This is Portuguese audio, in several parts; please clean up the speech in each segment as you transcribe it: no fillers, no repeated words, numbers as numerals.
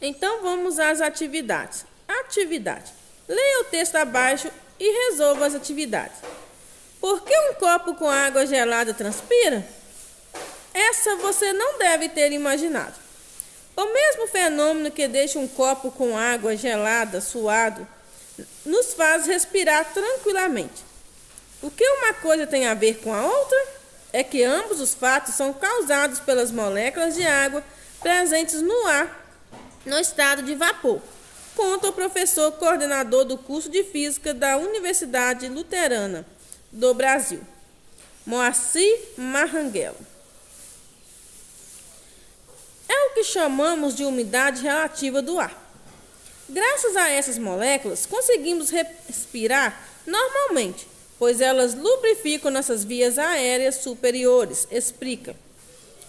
Então vamos às atividades. Atividade. Leia o texto abaixo e resolva as atividades. Por que um copo com água gelada transpira? Essa você não deve ter imaginado. O mesmo fenômeno que deixa um copo com água gelada, suado, nos faz respirar tranquilamente. O que uma coisa tem a ver com a outra? É que ambos os fatos são causados pelas moléculas de água presentes no ar, no estado de vapor, conta o professor coordenador do curso de Física da Universidade Luterana do Brasil, Moacir Maranghello. É o que chamamos de umidade relativa do ar. Graças a essas moléculas, conseguimos respirar normalmente, pois elas lubrificam nossas vias aéreas superiores, explica.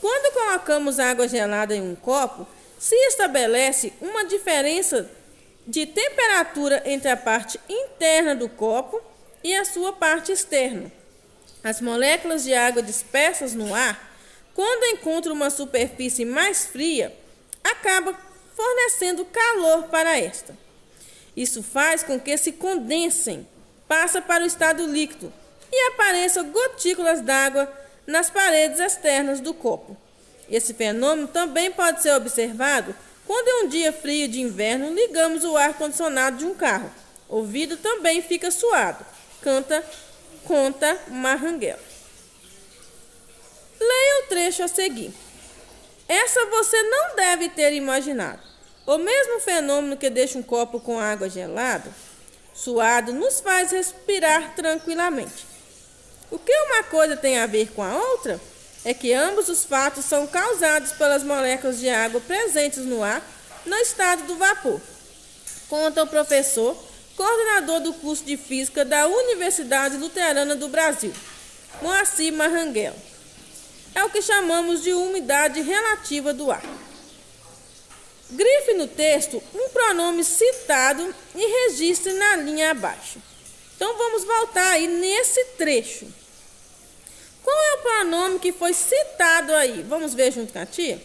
Quando colocamos água gelada em um copo, se estabelece uma diferença de temperatura entre a parte interna do copo e a sua parte externa. As moléculas de água dispersas no ar, quando encontram uma superfície mais fria, acabam fornecendo calor para esta. Isso faz com que se condensem, passa para o estado líquido e apareçam gotículas d'água nas paredes externas do copo. Esse fenômeno também pode ser observado quando em um dia frio de inverno ligamos o ar-condicionado de um carro. O vidro também fica suado, conta Maranghello. Leia o trecho a seguir. Essa você não deve ter imaginado. O mesmo fenômeno que deixa um copo com água gelada, suado, nos faz respirar tranquilamente. O que uma coisa tem a ver com a outra? É que ambos os fatos são causados pelas moléculas de água presentes no ar, no estado do vapor, conta o professor, coordenador do curso de Física da Universidade Luterana do Brasil, Moacir Maranghello. É o que chamamos de umidade relativa do ar. Grife no texto um pronome citado e registre na linha abaixo. Então vamos voltar aí nesse trecho. Qual é o pronome que foi citado aí? Vamos ver junto com a tia?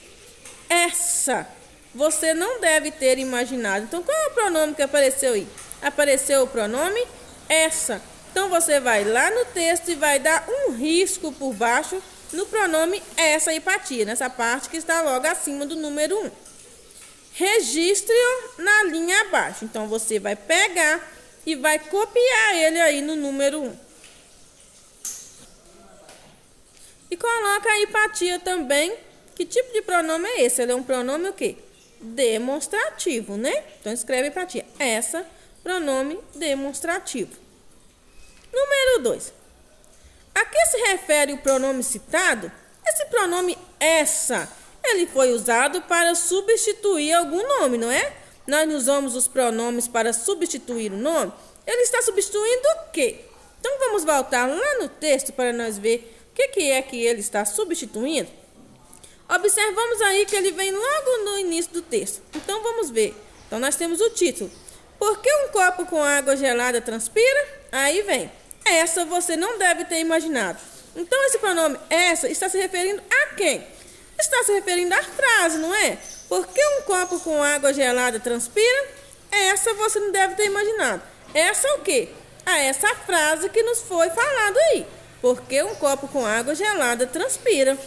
Essa. Você não deve ter imaginado. Então, qual é o pronome que apareceu aí? Apareceu o pronome essa. Então, você vai lá no texto e vai dar um risco por baixo no pronome essa aí para tia, nessa parte que está logo acima do número 1. Registre-o na linha abaixo. Então, você vai pegar e vai copiar ele aí no número 1. E coloca aí para a tia também que tipo de pronome é esse. Ele é um pronome o quê? Demonstrativo, né? Então escreve para a tia. Essa, pronome demonstrativo. Número 2. A que se refere o pronome citado? Esse pronome essa, ele foi usado para substituir algum nome, não é? Nós usamos os pronomes para substituir o nome. Ele está substituindo o quê? Então vamos voltar lá no texto para nós ver o que é que ele está substituindo. Observamos aí que ele vem logo no início do texto. Então vamos ver. Então nós temos o título. Por que um copo com água gelada transpira? Aí vem. Essa você não deve ter imaginado. Então esse pronome essa está se referindo a quem? Está se referindo à frase, não é? Por que um copo com água gelada transpira? Essa você não deve ter imaginado. Essa é o quê? Essa frase que nos foi falado aí. Porque um copo com água gelada transpira.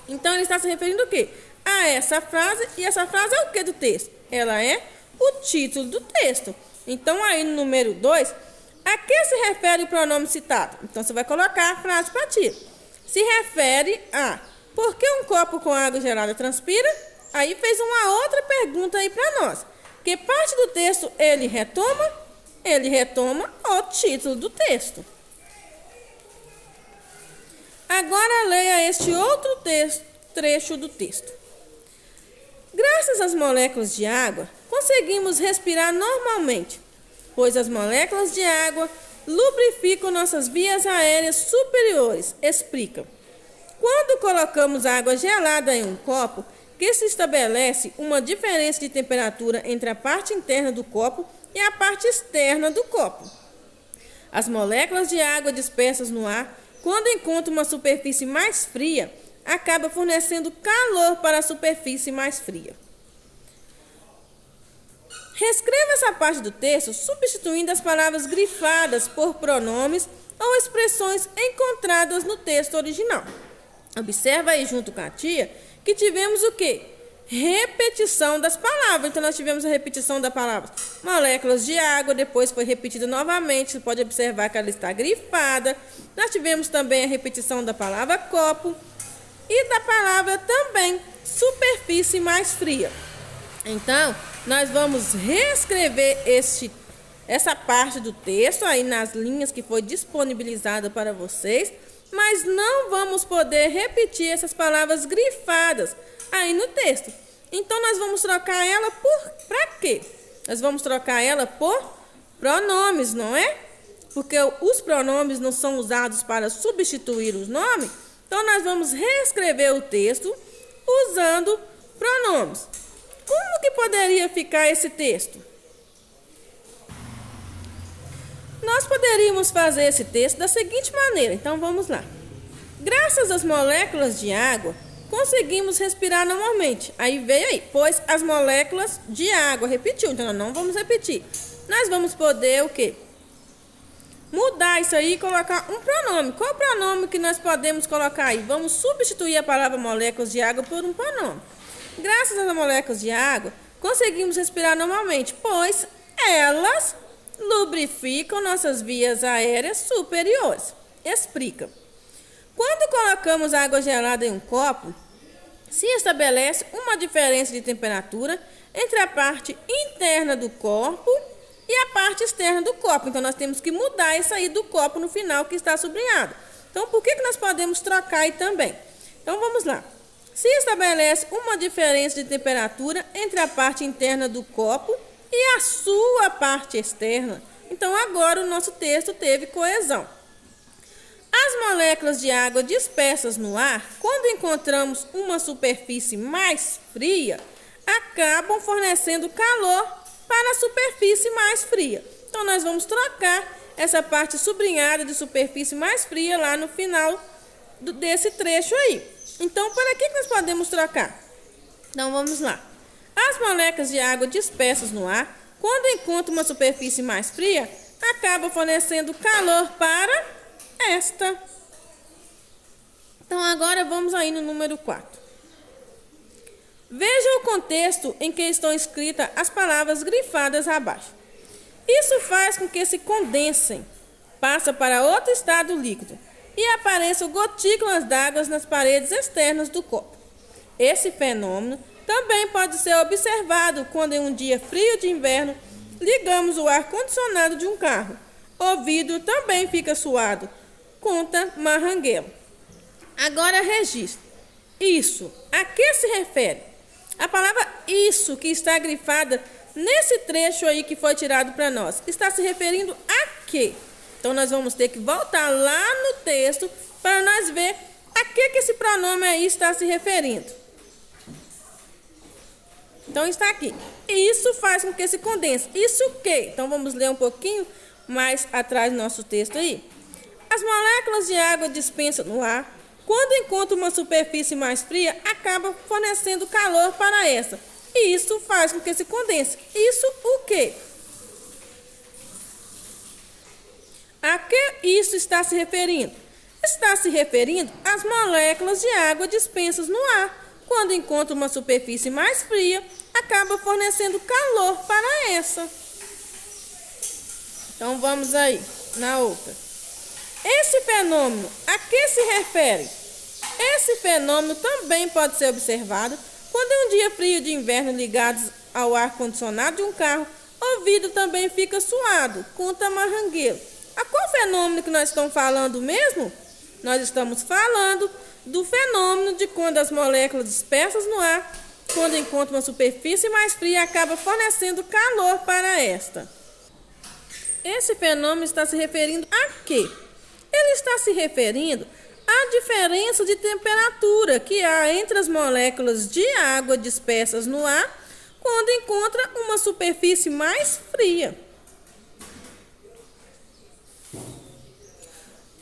Então, ele está se referindo o quê? A essa frase. E essa frase é o quê do texto? Ela é o título do texto. Então, aí no número 2, a que se refere o pronome citado? Então, você vai colocar a frase para ti. Se refere a por que um copo com água gelada transpira? Aí fez uma outra pergunta aí para nós. Que parte do texto ele retoma? Ele retoma o título do texto. Agora leia este outro trecho do texto. Graças às moléculas de água, conseguimos respirar normalmente, pois as moléculas de água lubrificam nossas vias aéreas superiores, explica. Quando colocamos água gelada em um copo, que se estabelece uma diferença de temperatura entre a parte interna do copo e a parte externa do copo. As moléculas de água dispersas no ar, quando encontram uma superfície mais fria, acaba fornecendo calor para a superfície mais fria. Reescreva essa parte do texto substituindo as palavras grifadas por pronomes ou expressões encontradas no texto original. Observa aí junto com a tia que tivemos o quê? Repetição das palavras. Então, nós tivemos a repetição da palavra moléculas de água, depois foi repetida novamente. Você pode observar que ela está grifada. Nós tivemos também a repetição da palavra copo e da palavra também superfície mais fria. Então, nós vamos reescrever essa parte do texto aí nas linhas que foi disponibilizada para vocês, mas não vamos poder repetir essas palavras grifadas aí no texto. Então, nós vamos trocar ela para quê? Nós vamos trocar ela por pronomes, não é? Porque os pronomes não são usados para substituir os nomes. Então, nós vamos reescrever o texto usando pronomes. Como que poderia ficar esse texto? Nós poderíamos fazer esse texto da seguinte maneira. Então, vamos lá. Graças às moléculas de água, conseguimos respirar normalmente. Aí veio aí, pois as moléculas de água, repetiu, então nós não vamos repetir. Nós vamos poder o quê? Mudar isso aí e colocar um pronome. Qual pronome que nós podemos colocar aí? Vamos substituir a palavra moléculas de água por um pronome. Graças às moléculas de água, conseguimos respirar normalmente, pois elas lubrificam nossas vias aéreas superiores. Explica. Quando colocamos água gelada em um copo, se estabelece uma diferença de temperatura entre a parte interna do corpo e a parte externa do copo. Então, nós temos que mudar isso aí do copo no final que está sublinhado. Então, por que nós podemos trocar aí também? Então, vamos lá. Se estabelece uma diferença de temperatura entre a parte interna do copo e a sua parte externa. Então, agora o nosso texto teve coesão. As moléculas de água dispersas no ar, quando encontramos uma superfície mais fria, acabam fornecendo calor para a superfície mais fria. Então, nós vamos trocar essa parte sublinhada de superfície mais fria lá no final desse trecho aí. Então, para que nós podemos trocar? Então, vamos lá. As moléculas de água dispersas no ar, quando encontram uma superfície mais fria, acabam fornecendo calor para esta. Então, agora vamos aí no número 4. Veja o contexto em que estão escritas as palavras grifadas abaixo. Isso faz com que se condensem, passa para outro estado líquido e apareçam gotículas d'água nas paredes externas do copo. Esse fenômeno também pode ser observado quando em um dia frio de inverno ligamos o ar-condicionado de um carro. O vidro também fica suado. Conta Marranguelo. Agora registre. Isso. A que se refere? A palavra isso que está grifada nesse trecho aí que foi tirado para nós, está se referindo a quê? Então, nós vamos ter que voltar lá no texto para nós ver a que esse pronome aí está se referindo. Então, está aqui. Isso faz com que se condense. Isso o quê? Então, vamos ler um pouquinho mais atrás do nosso texto aí. As moléculas de água dispensas no ar, quando encontram uma superfície mais fria, acabam fornecendo calor para essa. E isso faz com que se condense. Isso o quê? A que isso está se referindo? Está se referindo às moléculas de água dispensas no ar. Quando encontra uma superfície mais fria, acaba fornecendo calor para essa. Então, vamos aí na outra. Esse fenômeno, a que se refere? Esse fenômeno também pode ser observado quando em um dia frio de inverno ligados ao ar-condicionado de um carro, o vidro também fica suado, conta Marranguelo. A qual fenômeno que nós estamos falando mesmo? Nós estamos falando do fenômeno de quando as moléculas dispersas no ar, quando encontram uma superfície mais fria, acaba fornecendo calor para esta. Esse fenômeno está se referindo a quê? Ele está se referindo à diferença de temperatura que há entre as moléculas de água dispersas no ar quando encontra uma superfície mais fria.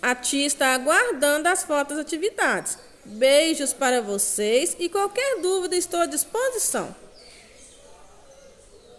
A tia está aguardando as fotos atividades. Beijos para vocês e qualquer dúvida estou à disposição.